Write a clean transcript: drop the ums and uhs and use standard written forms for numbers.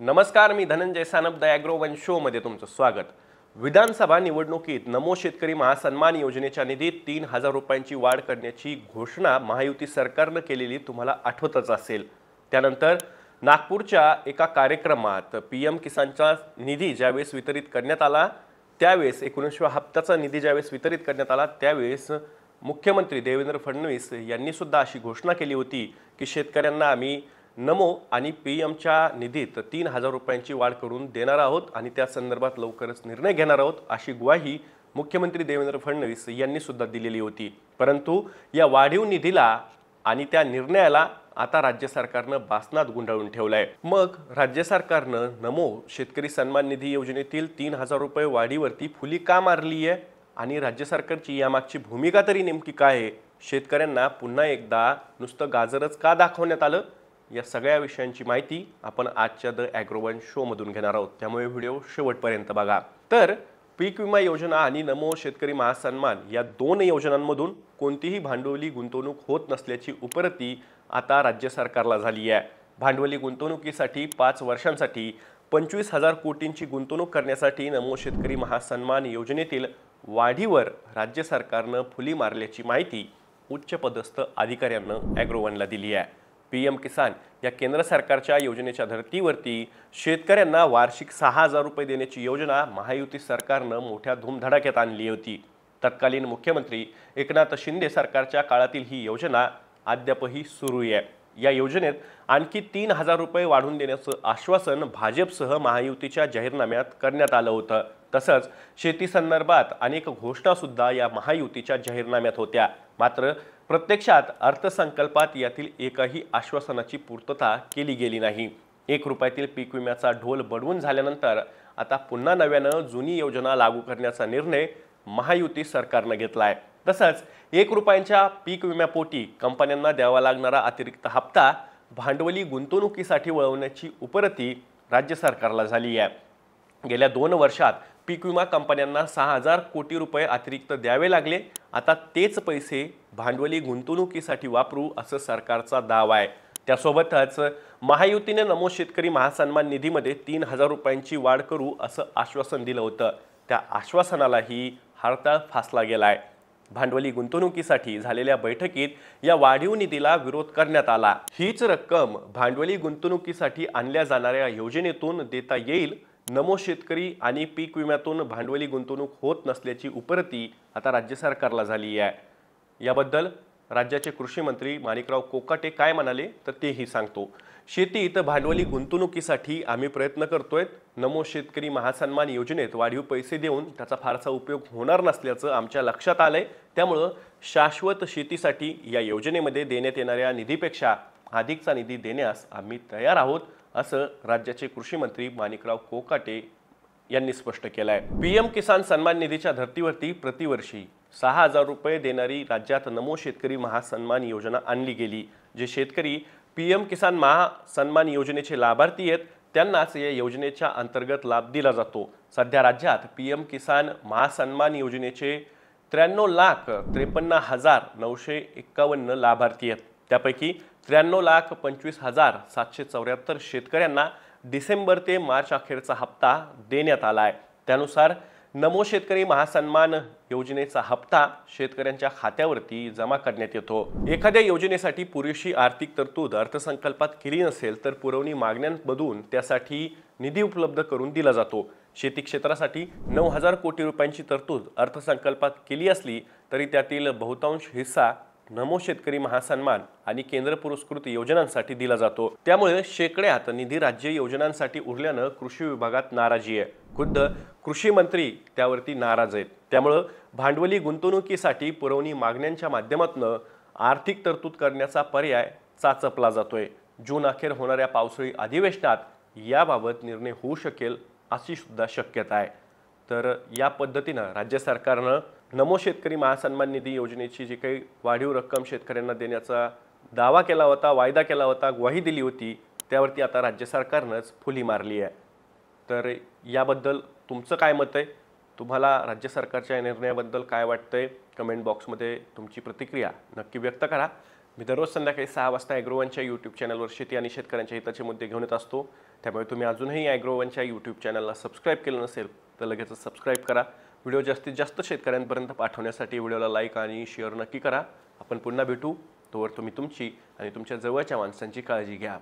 नमस्कार, मी धनंजय सानप द ॲग्रोवन शोमध्ये तुमचं स्वागत। विधानसभा निवडणुकीत नमो शेतकरी महासन्मान योजनेच्या निधीत 3,000 रुपयांची वाढ करण्याची घोषणा महायुती सरकारनं केलेली तुम्हाला आठवतच असेल। त्यानंतर नागपूरच्या एका कार्यक्रमात पीएम किसानचा निधी ज्यावेळेस वितरित करण्यात आला त्यावेळेस 19व्या हप्त्याचा निधी ज्यावेळेस वितरित करण्यात आला त्यावेळेस मुख्यमंत्री देवेंद्र फडणवीस यांनी सुद्धा अशी घोषणा केली होती की शेतकऱ्यांना आम्ही नमो आणि पीएमच्या निधीत 3,000 रुपयांची वाढ करून देणार आहोत आणि त्या संदर्भात लवकरच निर्णय घेणार आहोत अशी ग्वाही मुख्यमंत्री देवेंद्र फडणवीस यांनी सुद्धा दिलेली होती। परंतु या वाढीव निधीला आणि त्या निर्णयाला आता राज्य सरकारनं बासनात गुंडाळून ठेवलाय। मग राज्य सरकारनं नमो शेतकरी सन्मान निधी योजनेतील 3,000 रुपये वाढीवरती फुली का मारली आहे आणि राज्य सरकारची यामागची भूमिका तरी नेमकी काय आहे? शेतकऱ्यांना पुन्हा एकदा नुसतं गाजरच का दाखवण्यात आलं? या सगळ्या विषयांची माहिती आपण आजच्या द ॲग्रोवन शोमधून घेणार आहोत, त्यामुळे व्हिडिओ शेवटपर्यंत बघा। तर पीक विमा योजना आणि नमो शेतकरी महासन्मान या दोन योजनांमधून कोणतीही भांडवली गुंतवणूक होत नसल्याची उपरती आता राज्य सरकारला झाली आहे। भांडवली गुंतवणुकीसाठी 5 वर्षांसाठी 25,000 कोटींची गुंतवणूक करण्यासाठी नमो शेतकरी महासन्मान योजनेतील वाढीवर राज्य सरकारनं फुली मारल्याची माहिती उच्चपदस्थ अधिकाऱ्यांना ॲग्रोवनला दिली आहे। पीएम किसान या केंद्र सरकारच्या योजनेच्या धर्तीवरती शेतकऱ्यांना वार्षिक 6,000 रुपये देण्याची योजना महायुती सरकारनं मोठ्या धूमधडाक्यात आणली होती। तत्कालीन मुख्यमंत्री एकनाथ शिंदे सरकारच्या काळातील ही योजना अद्यापही सुरू आहे। या योजनेत आणखी 3,000 रुपये वाढवून देण्याचं आश्वासन भाजपसह महायुतीच्या जाहीरनाम्यात करण्यात आलं होतं। तसंच शेती संदर्भात अनेक घोषणा सुद्धा या महायुतीच्या जाहीरनाम्यात होत्या। मात्र प्रत्यक्षात अर्थसंकल्पात यातील एकही आश्वासनाची पूर्तता केली गेली नाही। 1 रुपयातील पीक विम्याचा ढोल बडवून झाल्यानंतर आता पुन्हा नव्यानं जुनी योजना लागू करण्याचा निर्णय महायुती सरकारनं घेतलाय। तसंच 1 रुपयांच्या पीक विम्यापोटी कंपन्यांना द्यावा लागणारा अतिरिक्त हप्ता भांडवली गुंतवणुकीसाठी वळवण्याची उपरती राज्य सरकारला झाली आहे। गेल्या 2 वर्षात पीक विमा कंपन्यांना 6,000 कोटी रुपये अतिरिक्त द्यावे लागले। आता तेच पैसे भांडवली गुंतवणुकीसाठी वापरू असं सरकारचा दावा आहे। त्यासोबतच महायुतीने नमो शेतकरी महासन्मान निधीमध्ये 3,000 रुपयांची वाढ करू असं आश्वासन दिलं होतं। त्या आश्वासनालाही हरताळ फासला गेलाय। भांडवली गुंतवणुकीसाठी झालेल्या बैठकीत या वाढीव निधीला विरोध करण्यात आला। हीच रक्कम भांडवली गुंतवणुकीसाठी आणल्या जाणाऱ्या योजनेतून देता येईल। नमो शेतकरी आणि पीक विम्यातून भांडवली गुंतवणूक होत नसल्याची उपरती आता राज्य सरकारला झाली आहे। याबद्दल राज्याचे कृषी मंत्री माणिकराव कोकाटे काय म्हणाले तर तेही सांगतो। शेतीत भांडवली गुंतवणुकीसाठी आम्ही प्रयत्न करतोय। नमो शेतकरी महासन्मान योजनेत वाढीव पैसे देऊन त्याचा फारसा उपयोग होणार नसल्याचं आमच्या लक्षात आलंय। त्यामुळे शाश्वत शेतीसाठी या योजनेमध्ये देण्यात येणाऱ्या निधीपेक्षा अधिकचा निधी देण्यास आम्ही तयार आहोत असं राज्याचे कृषी मंत्री माणिकराव कोकाटे यांनी स्पष्ट केलं आहे। पीएम किसान सन्मान निधीच्या धर्तीवरती प्रतिवर्षी 6,000 रुपये देणारी राज्यात नमो शेतकरी महासन्मान योजना आणली गेली। जे शेतकरी पीएम किसान महासन्मान योजनेचे लाभार्थी आहेत त्यांनाच या योजनेच्या अंतर्गत लाभ दिला जातो। सध्या राज्यात पीएम किसान महासन्मान योजनेचे 93,53,951 लाभार्थी आहेत। त्यापैकी 93,25,774 शेतकऱ्यांना डिसेंबर ते मार्च अखेरचा हप्ता देण्यात आला आहे। त्यानुसार नमो शेतकरी महासन्मान योजनेचा हप्ता शेतकऱ्यांच्या खात्यावरती जमा करण्यात येतो। एखाद्या योजनेसाठी पुरेशी आर्थिक तरतूद अर्थसंकल्पात केली नसेल तर पुरवणी मागण्यांमधून त्यासाठी निधी उपलब्ध करून दिला जातो। शेती क्षेत्रासाठी 9,000 कोटी रुपयांची तरतूद अर्थसंकल्पात केली असली तरी त्यातील बहुतांश हिस्सा नमो शेतकरी महासन्मान आणि केंद्र पुरस्कृत योजनांसाठी दिला जातो। त्यामुळे शेकड्यात निधी राज्य योजनांसाठी उरल्यानं कृषी विभागात नाराजी आहे। खुद्द कृषी मंत्री त्यावरती नाराज आहेत। त्यामुळे भांडवली गुंतवणुकीसाठी पुरवणी मागण्यांच्या माध्यमातून आर्थिक तरतूद करण्याचा पर्याय चाचपला जातोय। जून अखेर होणाऱ्या पावसाळी अधिवेशनात याबाबत निर्णय होऊ शकेल अशी सुद्धा शक्यता आहे। तर या पद्धतीनं राज्य सरकारनं नमो शेतकरी महासन्मान निधी योजनेची जी काही वाढीव रक्कम शेतकऱ्यांना देण्याचा दावा केला होता, वायदा केला होता, ग्वाही दिली होती, त्यावरती आता राज्य सरकारनंच फुली मारली आहे। तर याबद्दल तुमचं काय मत आहे? तुम्हाला राज्य सरकारच्या निर्णयाबद्दल काय वाटतंय? कमेंट बॉक्समध्ये तुमची प्रतिक्रिया नक्की व्यक्त करा। मी दररोज संध्याकाळी 6 वाजता ॲग्रोवनच्या यूट्यूब चॅनलवर शेती आणि शेतकऱ्यांच्या हिताचे मुद्दे घेऊन येत असतो. त्यामुळे तुम्ही अजूनही ॲग्रोवनच्या यूट्यूब चॅनलला सबस्क्राईब केलं नसेल तर लगेच सबस्क्राईब करा. व्हिडिओ जास्तीत जास्त शेतकऱ्यांपर्यंत पाठवण्यासाठी व्हिडिओला लाईक आणि शेअर नक्की करा. आपण पुन्हा भेटू. तोवर तुम्ही तुमची आणि तुमच्या जवळच्या माणसांची काळजी घ्या.